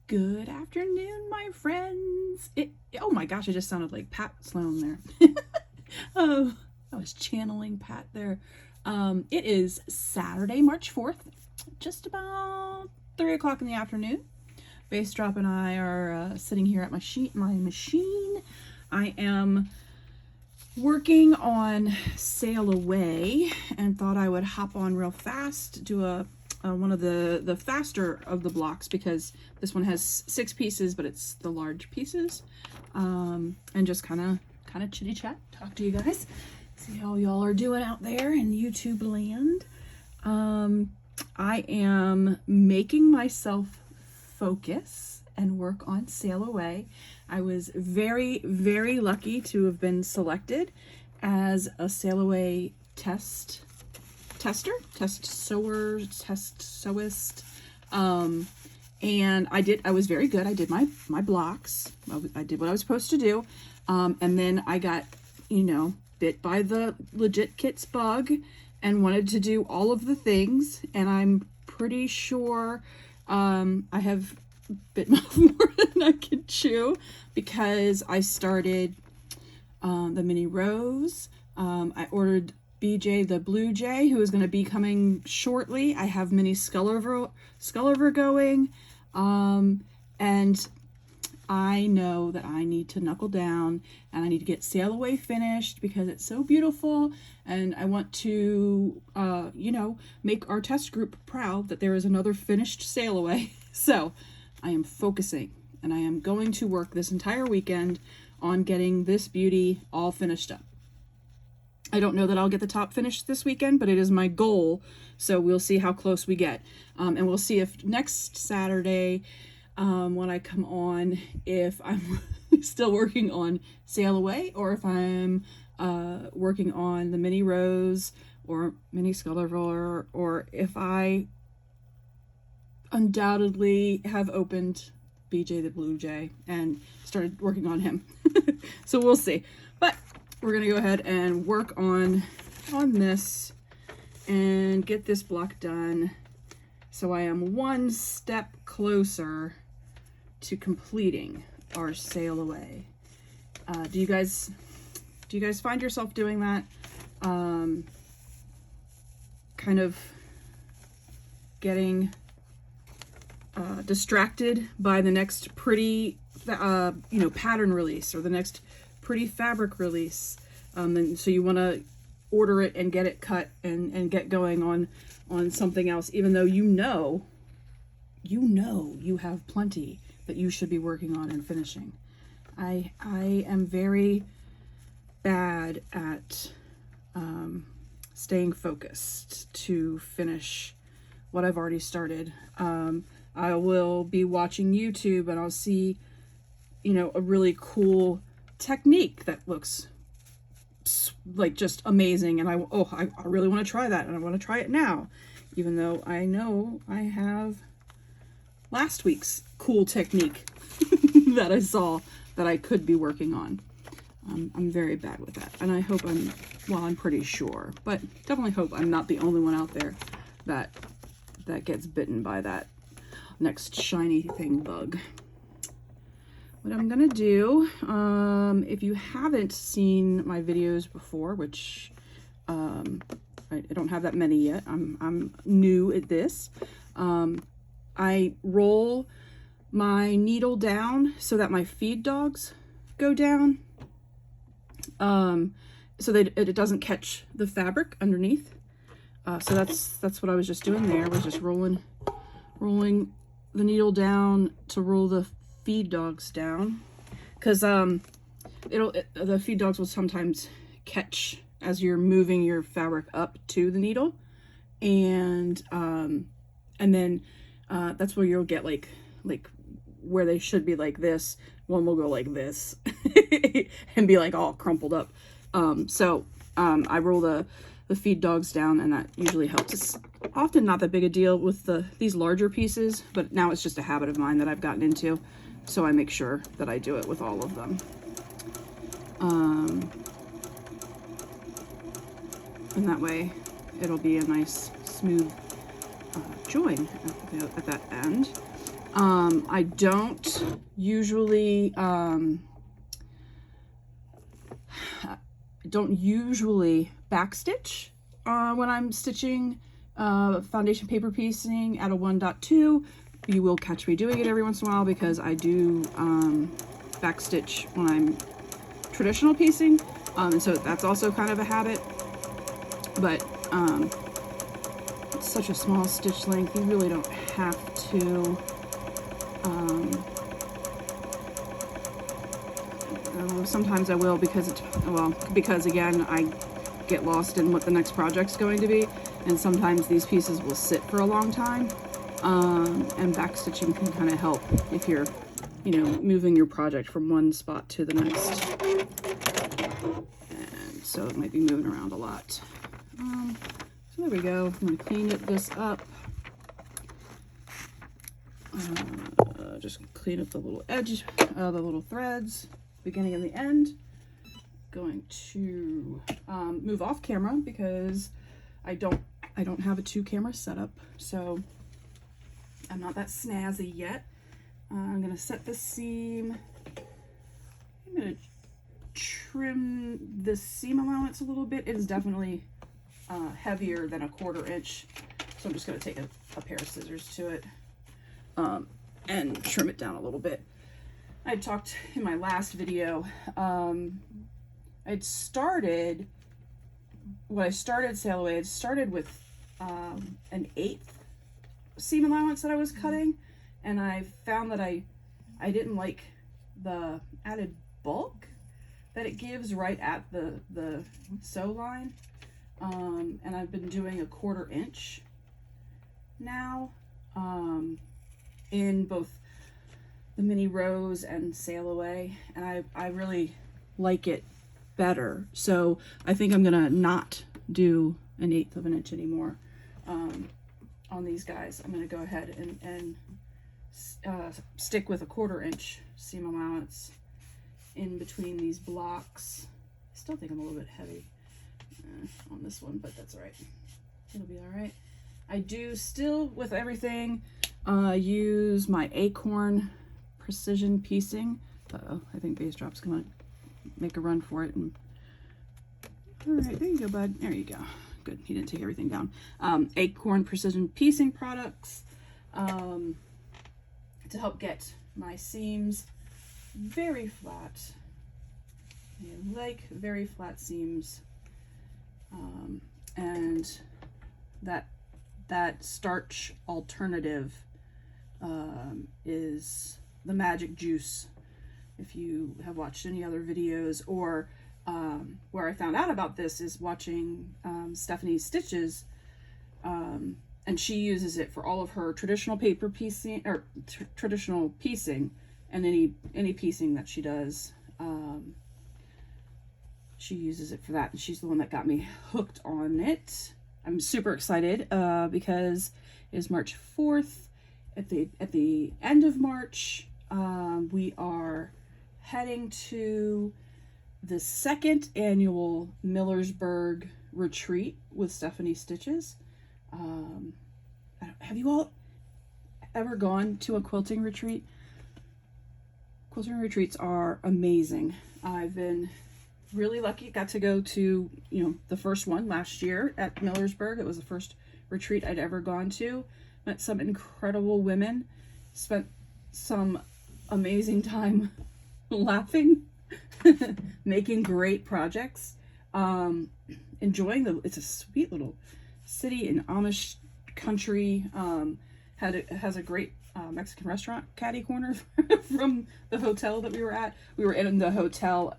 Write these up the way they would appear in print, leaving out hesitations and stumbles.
Good afternoon, my friends. Oh my gosh, I just sounded like Pat Sloan there. Oh, I was channeling Pat there. It is Saturday, March 4th, just about 3 o'clock in the afternoon. Bass Drop and I are sitting here at my machine. I am working on Sail Away and thought I would hop on real fast, do one of the faster of the blocks, because this one has 6 pieces, but it's the large pieces, and just kind of chitty chat, talk to you guys, see how y'all are doing out there in YouTube land. I am making myself focus and work on Sail Away. I was very, very lucky to have been selected as a Sail Away test sewist, and I was very good. I did my blocks. I did what I was supposed to do, and then I got, bit by the legit kits bug and wanted to do all of the things, and I'm pretty sure I have bitten off more than I could chew, because I started the mini rose. I ordered BJ the Blue Jay, who is going to be coming shortly. I have mini Sculliver going, and I know that I need to knuckle down and I need to get Sail Away finished because it's so beautiful, and I want to make our test group proud that there is another finished Sail Away. So I am focusing, and I am going to work this entire weekend on getting this beauty all finished up. I don't know that I'll get the top finished this weekend, but it is my goal, so we'll see how close we get. And we'll see if next Saturday, when I come on, if I'm still working on Sail Away, or if I'm working on the mini rose or mini Sculliver, or if I undoubtedly have opened BJ the Blue Jay and started working on him. So we'll see. But we're gonna go ahead and work on this and get this block done, so I am one step closer to completing our Sail Away. Do you guys find yourself doing that? Kind of getting distracted by the next pretty pattern release, or the next pretty fabric release, and so you want to order it and get it cut and get going on something else, even though you have plenty that you should be working on and finishing. I am very bad at staying focused to finish what I've already started. I will be watching YouTube and I'll see a really cool technique that looks like just amazing, and I really want to try that, and I want to try it now, even though I know I have last week's cool technique that I saw that I could be working on. I'm very bad with that, and I hope I'm pretty sure, but definitely hope I'm not the only one out there that gets bitten by that next shiny thing bug. What I'm gonna do, if you haven't seen my videos before, which I don't have that many yet, I'm new at this, I roll my needle down so that my feed dogs go down, so that it doesn't catch the fabric underneath. So that's what I was just doing there, was just rolling the needle down to roll the feed dogs down, because the feed dogs will sometimes catch as you're moving your fabric up to the needle, and then that's where you'll get like where they should be like this, one will go like this and be like all crumpled up. So I roll the feed dogs down, and that usually helps. It's often not that big a deal with these larger pieces, but now it's just a habit of mine that I've gotten into, so I make sure that I do it with all of them. And that way it'll be a nice smooth join at that end. I don't usually backstitch when I'm stitching foundation paper piecing at a 1.2. You will catch me doing it every once in a while because I do backstitch when I'm traditional piecing, and so that's also kind of a habit. But it's such a small stitch length, you really don't have to. Sometimes I will because because again I get lost in what the next project's going to be, and sometimes these pieces will sit for a long time, and backstitching can kind of help if you're, you know, moving your project from one spot to the next, and so it might be moving around a lot. So there we go. I'm going to clean this up. Just clean up the little edge, the little threads, beginning and the end. Going to move off camera because I don't have a 2-camera setup, so I'm not that snazzy yet. I'm gonna set the seam. I'm gonna trim the seam allowance a little bit. It is definitely heavier than a 1/4 inch, so I'm just gonna take a pair of scissors to it and trim it down a little bit. I talked in my last video, I'd started, when I started Sail Away, I'd started with an 1/8 seam allowance that I was cutting, and I found that I didn't like the added bulk that it gives right at the sew line, and I've been doing a 1/4 inch now, in both the mini rose and Sail Away, and I really like it better. So I think I'm gonna not do an 1/8 of an inch anymore on these guys. I'm gonna go ahead and stick with a 1/4 inch seam allowance in between these blocks. I still think I'm a little bit heavy on this one, but that's all right. It'll be all right. I do still, with everything, use my Acorn precision piecing. Uh-oh, I think Base Drop's gonna make a run for it. And all right, there you go, bud. There you go. Good, he didn't take everything down. Acorn precision piecing products to help get my seams very flat. I like very flat seams, and that starch alternative is the magic juice. If you have watched any other videos, or where I found out about this is watching Stephanie's Stitches, and she uses it for all of her traditional paper piecing, or traditional piecing, and any piecing that she does. She uses it for that, and she's the one that got me hooked on it. I'm super excited because it's March 4th. At the end of March, we are heading to the 2nd annual Millersburg retreat with Stephanie Stitches. Have you all ever gone to a quilting retreat? Quilting retreats are amazing. I've been really lucky, got to go to, you know, the first one last year at Millersburg. It was the first retreat I'd ever gone to. Met some incredible women, spent some amazing time laughing, making great projects, enjoying it's a sweet little city in Amish country. Has a great Mexican restaurant catty corner from the hotel that we were at. We were in the hotel,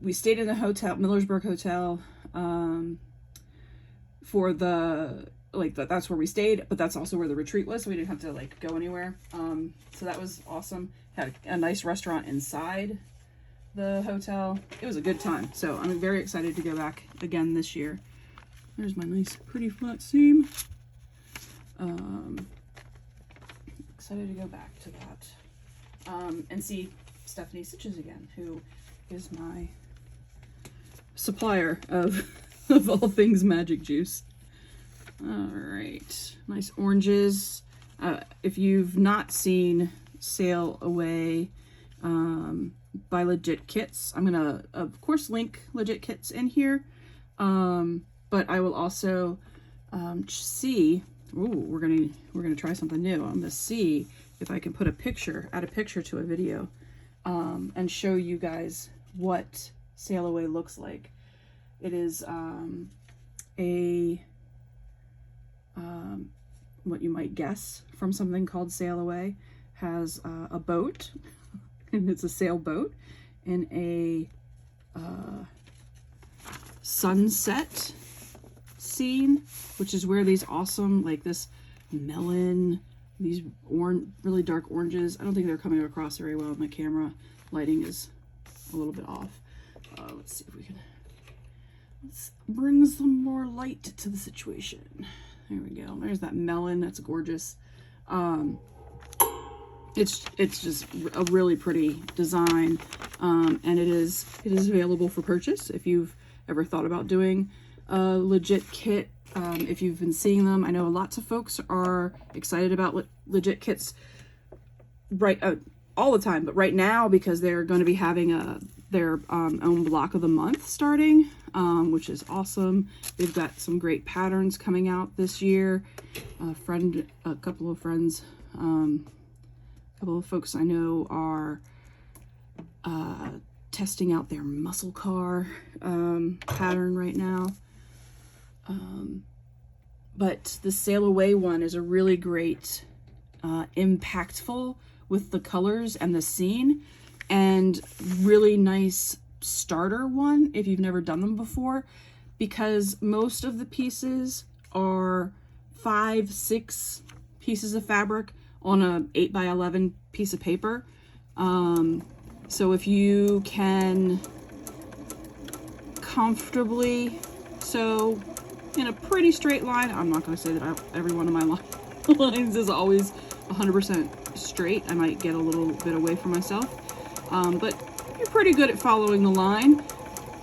we stayed in the hotel, Millersburg Hotel, for that's where we stayed, but that's also where the retreat was, so we didn't have to like go anywhere. So that was awesome. Had a nice restaurant inside the hotel. It was a good time, so I'm very excited to go back again this year. There's my nice pretty flat seam. Excited to go back to that, and see Stephanie Stitches again, who is my supplier of all things magic juice. All right, nice oranges. If you've not seen Sail Away by Legit Kits, I'm gonna of course link Legit Kits in here, but I will also see. Ooh, we're gonna try something new. I'm gonna see if I can put add a picture to a video, and show you guys what Sail Away looks like. It is what you might guess from something called Sail Away. Has a boat, and it's a sailboat, and a sunset scene, which is where these awesome, like this melon, these really dark oranges. I don't think they're coming across very well in the camera. Lighting is a little bit off. Let's see if we can bring some more light to the situation. There we go. There's that melon. That's gorgeous. It's just a really pretty design, and it is available for purchase if you've ever thought about doing a Legit Kit. If you've been seeing them, I know lots of folks are excited about Legit Kits all the time, but right now, because they're going to be having their own block of the month starting, which is awesome. They've got some great patterns coming out this year. A couple of friends, a couple of folks I know are testing out their muscle car pattern right now. But the Sail Away one is a really great, impactful with the colors and the scene, and really nice starter one if you've never done them before, because most of the pieces are 5-6 pieces of fabric on a 8x11 piece of paper. So if you can comfortably sew in a pretty straight line, I'm not going to say that every one of my lines is always 100% straight. I might get a little bit away from myself, but you're pretty good at following the line,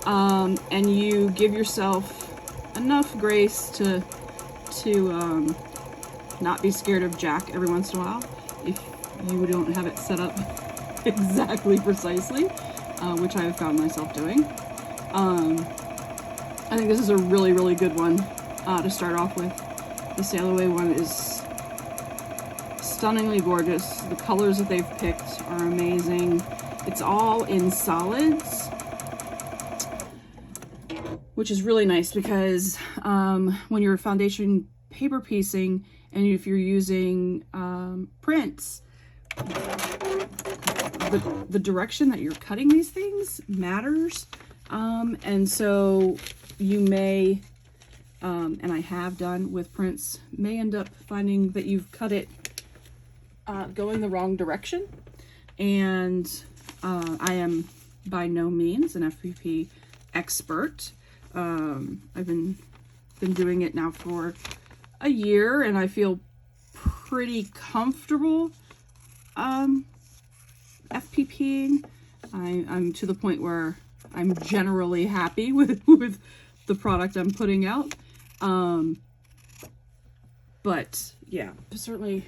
and you give yourself enough grace to not be scared of jack every once in a while if you don't have it set up exactly precisely, which I have found myself doing. I think this is a really, really good one to start off with. The Sail Away one is stunningly gorgeous. The colors that they've picked are amazing. It's all in solids, which is really nice because when you're foundation paper piecing and if you're using prints, the direction that you're cutting these things matters. And so you may, and I have done with prints, may end up finding that you've cut it going the wrong direction. And I am by no means an FPP expert. I've been doing it now for a year, and I feel pretty comfortable FPPing. I'm to the point where I'm generally happy with the product I'm putting out. But yeah, certainly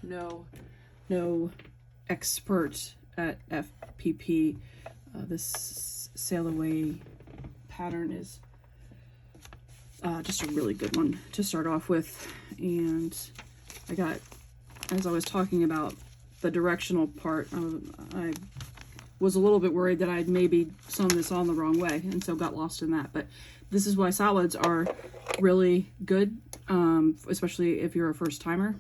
no expert at FPP. This Sail Away pattern is just a really good one to start off with. And I got, as I was talking about the directional part, I was a little bit worried that I'd maybe sewn this on the wrong way, and so got lost in that. But this is why solids are really good, especially if you're a first timer,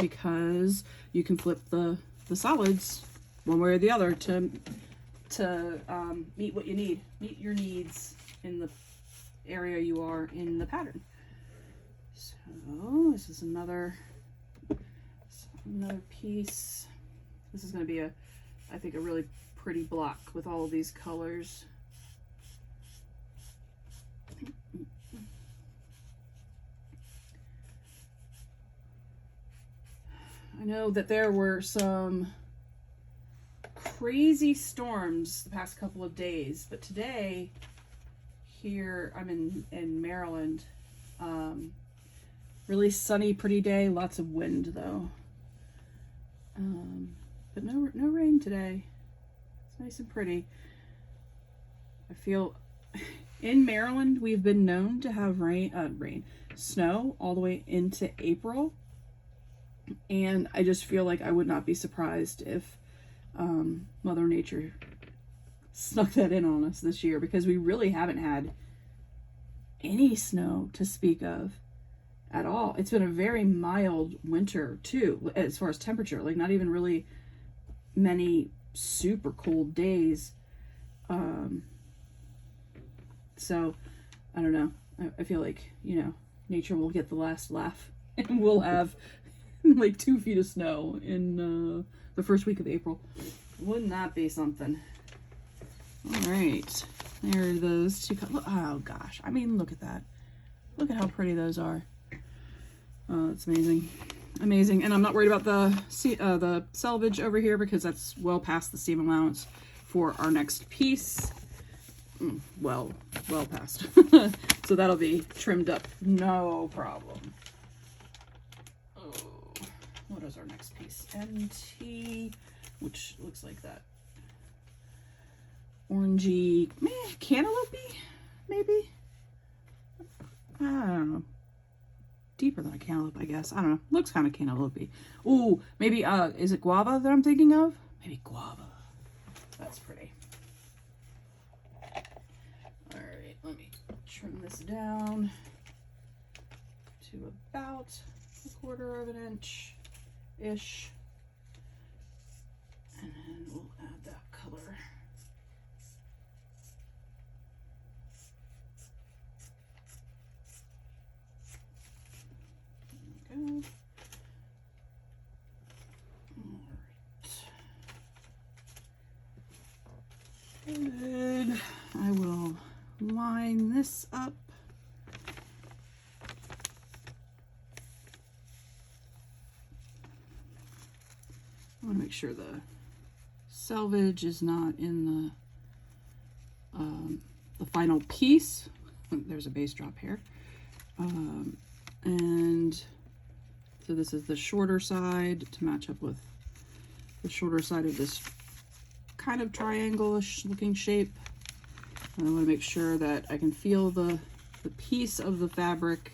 because you can flip the solids one way or the other to meet what you need, meet your needs in the area you are in the pattern. So this is another piece. This is going to be I think a really pretty block with all of these colors. I know that there were some crazy storms the past couple of days, but today here I'm in Maryland. Really sunny, pretty day. Lots of wind though. But no rain today. It's nice and pretty. I feel in Maryland we've been known to have snow all the way into April, and I just feel like I would not be surprised if Mother Nature snuck that in on us this year, because we really haven't had any snow to speak of at all. It's been a very mild winter too, as far as temperature, like not even really many super cold days. So I don't know. I feel like, you know, nature will get the last laugh and we'll have like 2 feet of snow in the first week of April. Wouldn't that be something? All right, there are those two. Oh gosh, I mean, look at that. Look at how pretty those are. Oh, it's amazing, amazing. And I'm not worried about the selvage over here because that's well past the seam allowance for our next piece. Well past. So that'll be trimmed up, no problem. Oh, what is our next piece? MT, which looks like that. Orangey, cantaloupe, maybe? I don't know. Deeper than a cantaloupe, I guess. I don't know. Looks kind of cantaloupe. Ooh, maybe, is it guava that I'm thinking of? Maybe guava. That's pretty. Alright, let me trim this down to about 1/4 of an inch-ish. And then we'll add that color. There we go. Alright. Good. I will line this up. I want to make sure the selvage is not in the final piece. There's a base drop here. And so this is the shorter side to match up with the shorter side of this kind of triangle-ish looking shape. And I want to make sure that I can feel the piece of the fabric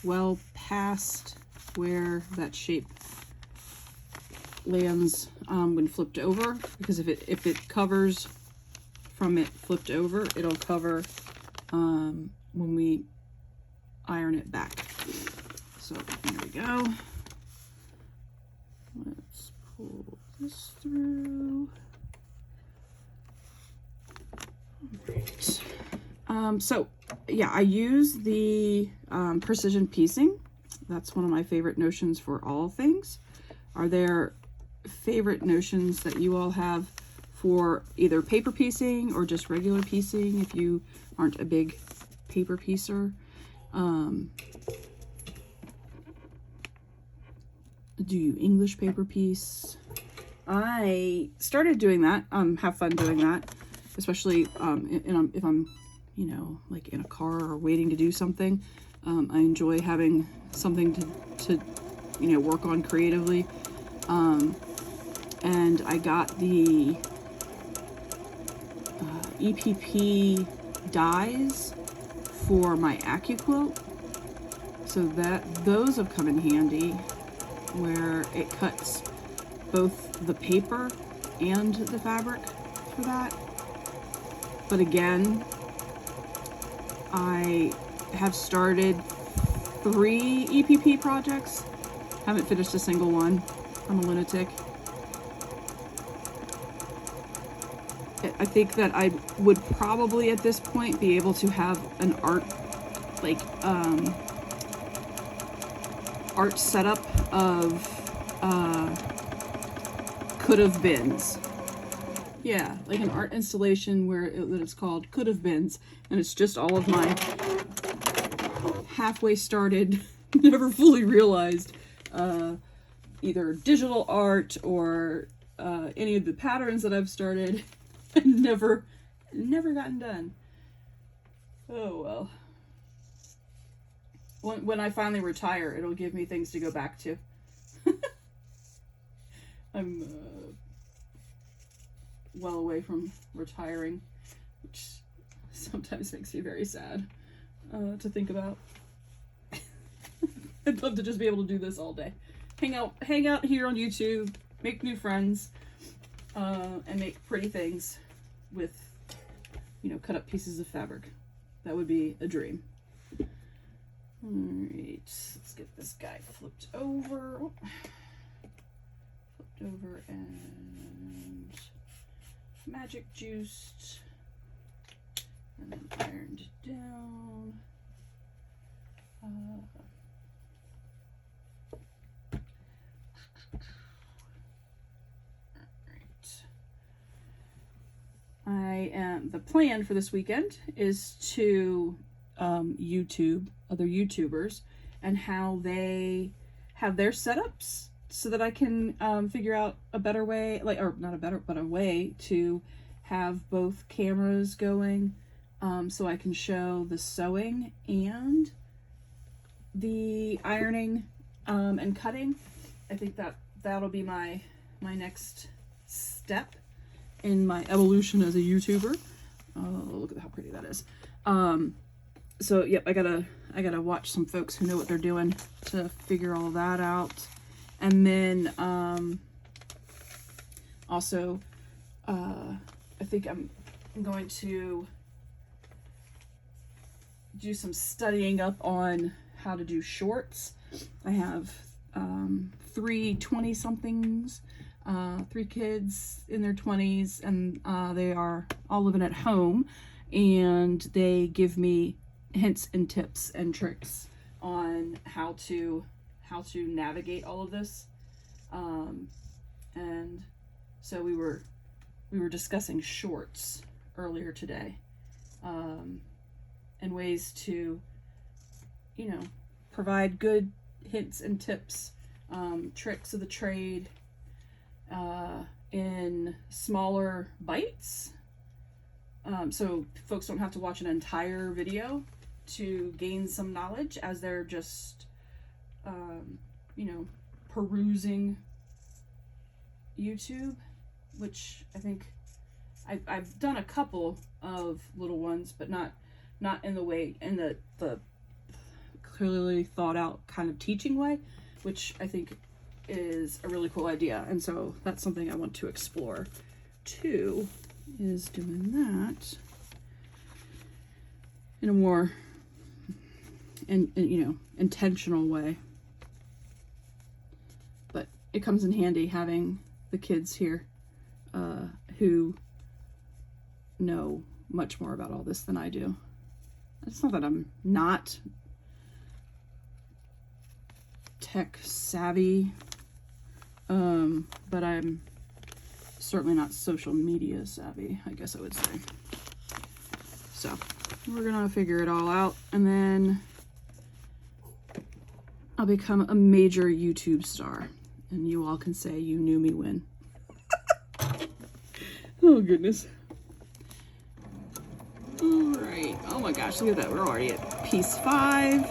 well past where that shape lands when flipped over, because if it covers from it flipped over, it'll cover when we iron it back. So here we go. Let's pull this through. All right. So yeah, I use the precision piecing. That's one of my favorite notions for all things. Are there favorite notions that you all have for either paper piecing or just regular piecing if you aren't a big paper piecer? Do you English paper piece? I started doing that, have fun doing that, especially if I'm, you know, like in a car or waiting to do something. I enjoy having something to you know, work on creatively. And I got the EPP dies for my AccuQuilt, so those have come in handy, where it cuts both the paper and the fabric for that. But again, I have started 3 EPP projects, haven't finished a single one. I'm a lunatic. I think that I would probably at this point be able to have an art setup of could have beens. Yeah, like an art installation where it's called could have beens, and it's just all of my halfway started, never fully realized either digital art or any of the patterns that I've started and never gotten done. Oh well. when I finally retire, it'll give me things to go back to. I'm well away from retiring, which sometimes makes me very sad to think about. I'd love to just be able to do this all day. Hang out here on YouTube, make new friends, and make pretty things with, you know, cut up pieces of fabric. That would be a dream. Alright, let's get this guy flipped over. Flipped over and magic juiced. And then ironed down. The plan for this weekend is to YouTube other YouTubers and how they have their setups so that I can figure out a better way, like, or not a better, but a way to have both cameras going so I can show the sewing and the ironing and cutting. I think that'll be my next step in my evolution as a YouTuber. Oh, look at how pretty that is. So yep, I gotta watch some folks who know what they're doing to figure all that out. And then also I think I'm going to do some studying up on how to do shorts. I have 3 20-somethings, 3 kids in their 20s, and they are all living at home, and they give me hints and tips and tricks on how to navigate all of this. And so we were discussing shorts earlier today, and ways to, you know, provide good hints and tips, tricks of the trade, in smaller bites, so folks don't have to watch an entire video to gain some knowledge as they're just you know, perusing YouTube, which I think I've done a couple of little ones, but not in the way, in the clearly thought out kind of teaching way, which I think is a really cool idea. And so that's something I want to explore too, is doing that in a more you know, intentional way. But it comes in handy having the kids here who know much more about all this than I do. It's not that I'm not tech savvy, but I'm certainly not social media savvy, I guess I would say. So we're gonna figure it all out, and then I'll become a major YouTube star, and you all can say you knew me when. Oh goodness. All right. Oh my gosh, look at that. We're already at piece 5.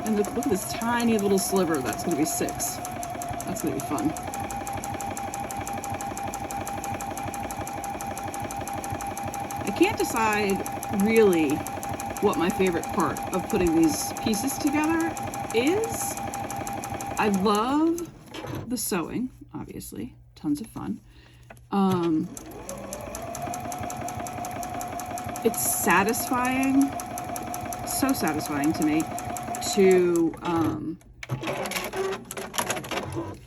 And look at this tiny little sliver. That's going to be 6. That's going to be fun. I can't decide really what my favorite part of putting these pieces together is. I love the sewing, obviously. Tons of fun. It's satisfying, so satisfying to me to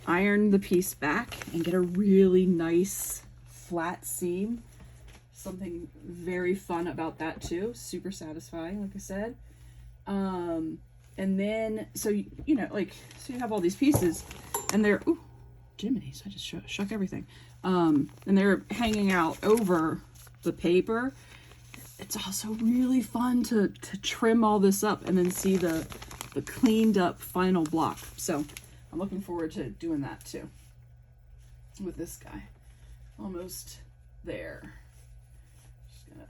iron the piece back and get a really nice flat seam. Something very fun about that too. Super satisfying, like I said. And then, so you know, like, so you have all these pieces, and they're, ooh, Jiminy's, I just shook everything. And they're hanging out over the paper. It's also really fun to trim all this up and then see the cleaned up final block. So I'm looking forward to doing that too with this guy. Almost there. Just gonna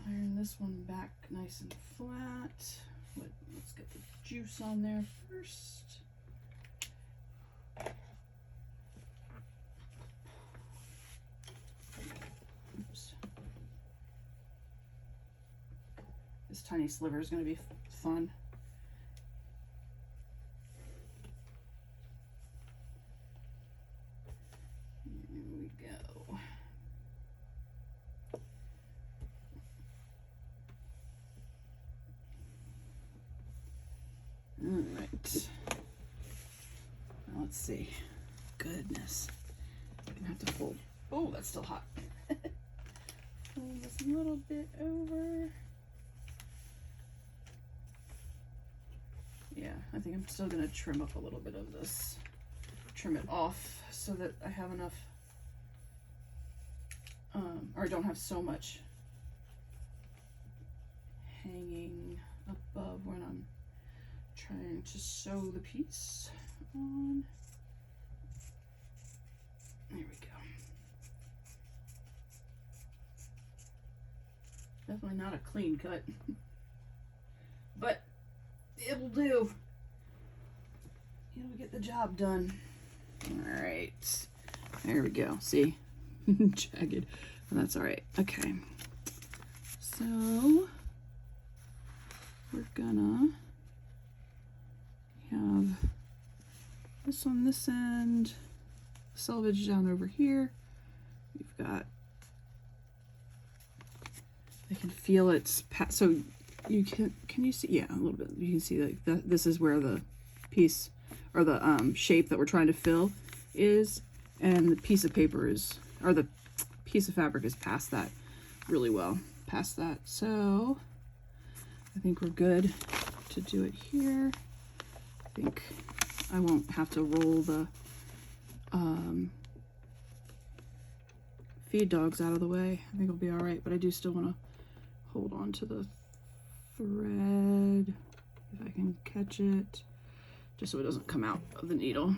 Iron this one back nice and flat. Let's get the juice on there first. Oops. This tiny sliver is going to be fun. Here we go. All right. Now let's see. Goodness. I'm gonna have to fold. Oh, that's still hot. Fold this a little bit over. Yeah, I think I'm still gonna trim up a little bit of this. Trim it off so that I have enough, or don't have so much hanging above when I'm trying to sew the piece on. There we go. Definitely not a clean cut, but it'll do. It'll get the job done. All right, there we go. See, jagged, and that's all right. Okay, so we're gonna have this on this end, selvage down over here. We've got, I can feel it's so you can you see, yeah, a little bit. You can see like this is where the piece or the shape that we're trying to fill is, and the piece of paper is, or the piece of fabric is past that really well, past that. So I think we're good to do it here. I think I won't have to roll the feed dogs out of the way. I think it'll be all right, but I do still want to hold on to the thread if I can catch it, just so it doesn't come out of the needle.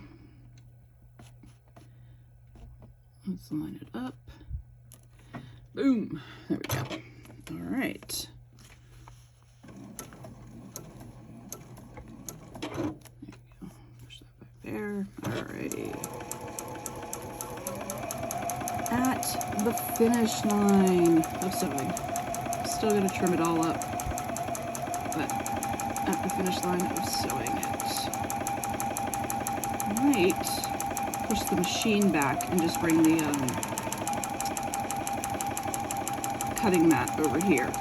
Let's line it up. Boom. There we go. All right. There we go. Push that back there. Alrighty. At the finish line of sewing. Still gonna trim it all up, but at the finish line of sewing it. Might push the machine back and just bring the cutting mat over here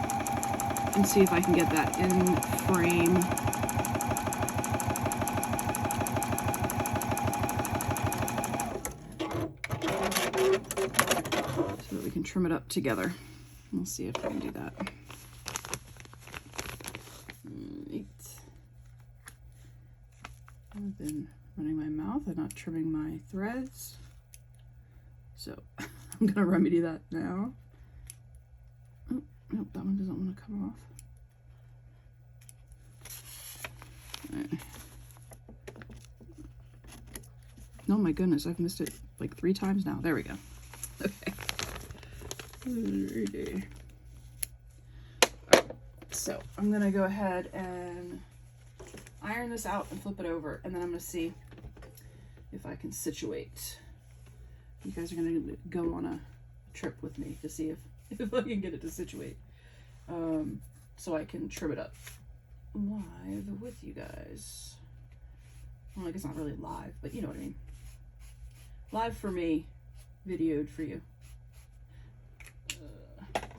and see if I can get that in frame. So that we can trim it up together. We'll see if I can do that. Right. I've been running my mouth and not trimming my threads, so I'm gonna remedy that now. Oh, nope, that one doesn't want to come off. Right. Oh my goodness, I've missed it like 3 times now. There we go. Okay. Alrighty. Alright, so I'm gonna go ahead and iron this out and flip it over, and then I'm gonna see if I can situate. You guys are gonna go on a trip with me to see if I can get it to situate, so I can trim it up live with you guys. Well, like it's not really live, but you know what I mean. Live for me, videoed for you. Alright.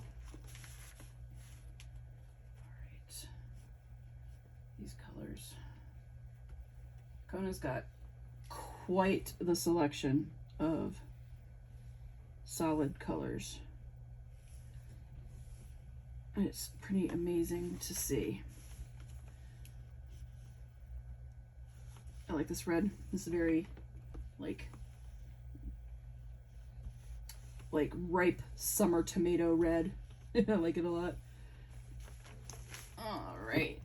These colors. Kona's got quite the selection of solid colors. And it's pretty amazing to see. I like this red. This is very like ripe summer tomato red. I like it a lot. All right.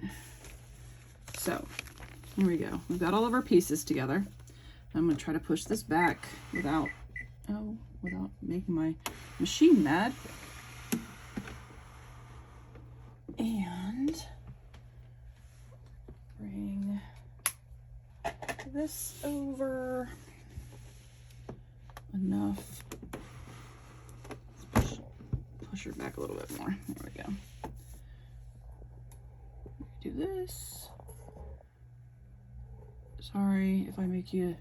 So here we go. We've got all of our pieces together. I'm gonna try to push this back without making my machine mad. this over. Enough. Push her back a little bit more. There we go. Do this. Sorry if I make you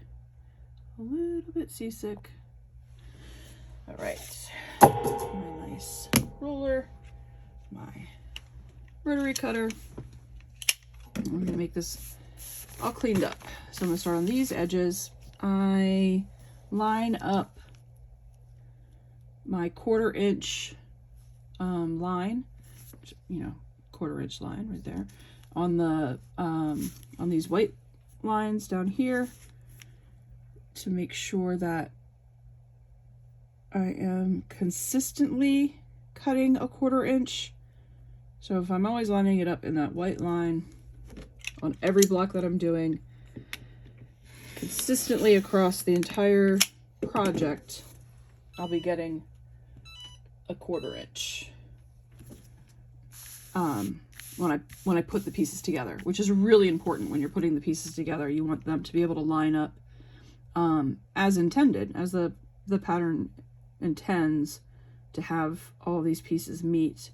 a little bit seasick. All right, my nice roller, my rotary cutter. I'm gonna make this all cleaned up. So I'm gonna start on these edges. I line up my 1/4 inch line, you know, 1/4 inch line right there on the on these white lines down here to make sure that I am consistently cutting a 1/4 inch. So if I'm always lining it up in that white line on every block that I'm doing consistently across the entire project, I'll be getting a 1/4 inch when I put the pieces together, which is really important. When you're putting the pieces together, you want them to be able to line up as intended, as the pattern intends to have all these pieces meet.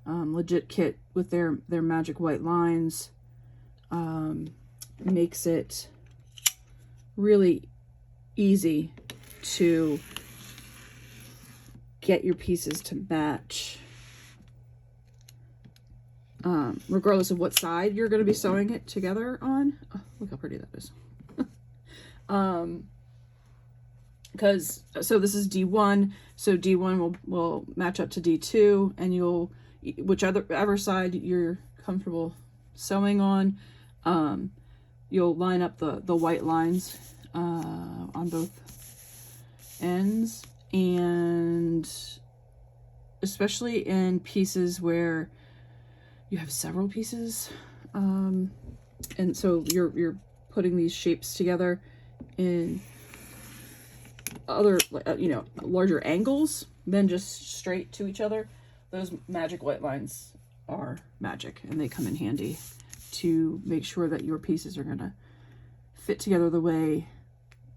Legit Kit with their magic white lines makes it really easy to get your pieces to match, regardless of what side you're going to be sewing it together on. Oh, look how pretty that is. Because so this is D1, so D1 will match up to D2, and you'll, whichever side you're comfortable sewing on, you'll line up the white lines on both ends. And especially in pieces where you have several pieces, and so you're putting these shapes together in other, you know, larger angles than just straight to each other, those magic white lines are magic, and they come in handy to make sure that your pieces are gonna fit together the way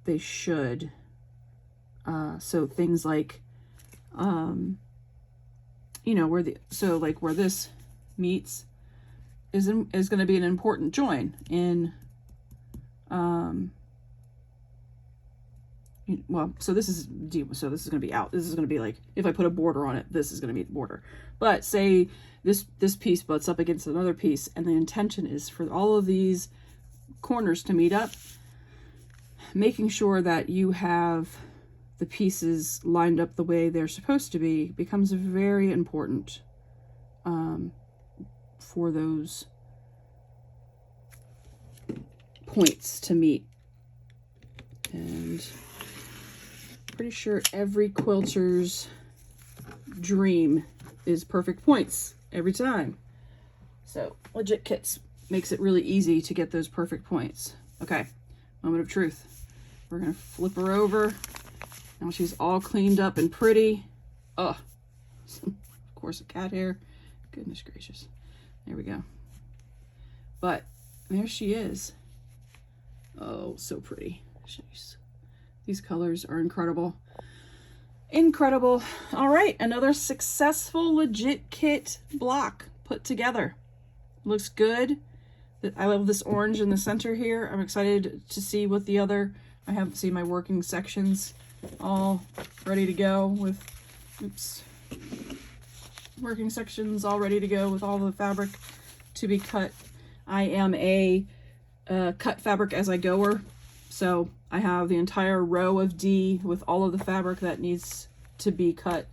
they should. So things like, you know, where this meets is going to be an important join in, well, so this is so this is going to be out. This is going to be like, if I put a border on it, this is going to be the border. But say this piece butts up against another piece, and the intention is for all of these corners to meet up, making sure that you have the pieces lined up the way they're supposed to be becomes very important for those points to meet. And pretty sure every quilter's dream is perfect points every time. So Legit Kits makes it really easy to get those perfect points. Okay, moment of truth. We're gonna flip her over. Now she's all cleaned up and pretty. Oh, of course, a cat hair. Goodness gracious. There we go. But there she is. Oh, so pretty. Jeez. These colors are incredible. Incredible. All right, another successful Legit Kit block put together. Looks good. I love this orange in the center here. I'm excited to see what the other, I have seen my working sections all ready to go with, oops, working sections all ready to go with all the fabric to be cut. I am a cut fabric as I goer, so I have the entire row of D with all of the fabric that needs to be cut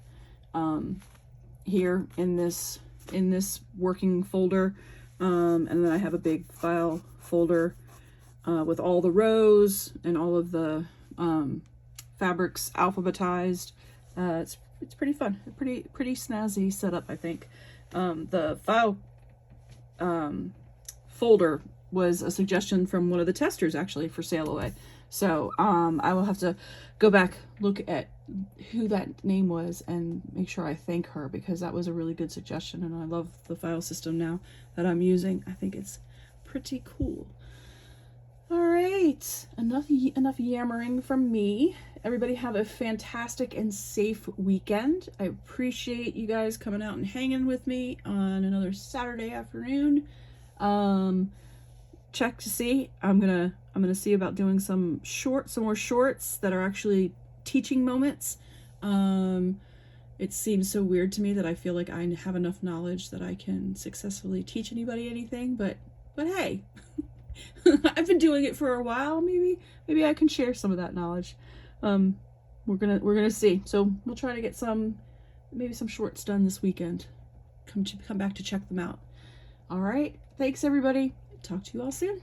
here in this working folder, and then I have a big file folder with all the rows and all of the fabrics alphabetized. It's pretty fun, pretty snazzy setup, I think. The file folder was a suggestion from one of the testers, actually, for Sail Away. So I will have to go back, look at who that name was, and make sure I thank her, because that was a really good suggestion, and I love the file system now that I'm using. I think it's pretty cool. All right, enough yammering from me. Everybody have a fantastic and safe weekend. I appreciate you guys coming out and hanging with me on another Saturday afternoon. Check to see. I'm gonna see about doing some more shorts that are actually teaching moments. It seems so weird to me that I feel like I have enough knowledge that I can successfully teach anybody anything, but hey. I've been doing it for a while. Maybe I can share some of that knowledge. We're gonna see. So we'll try to get maybe some shorts done this weekend. Come back to check them out. All right. Thanks everybody. Talk to you all soon.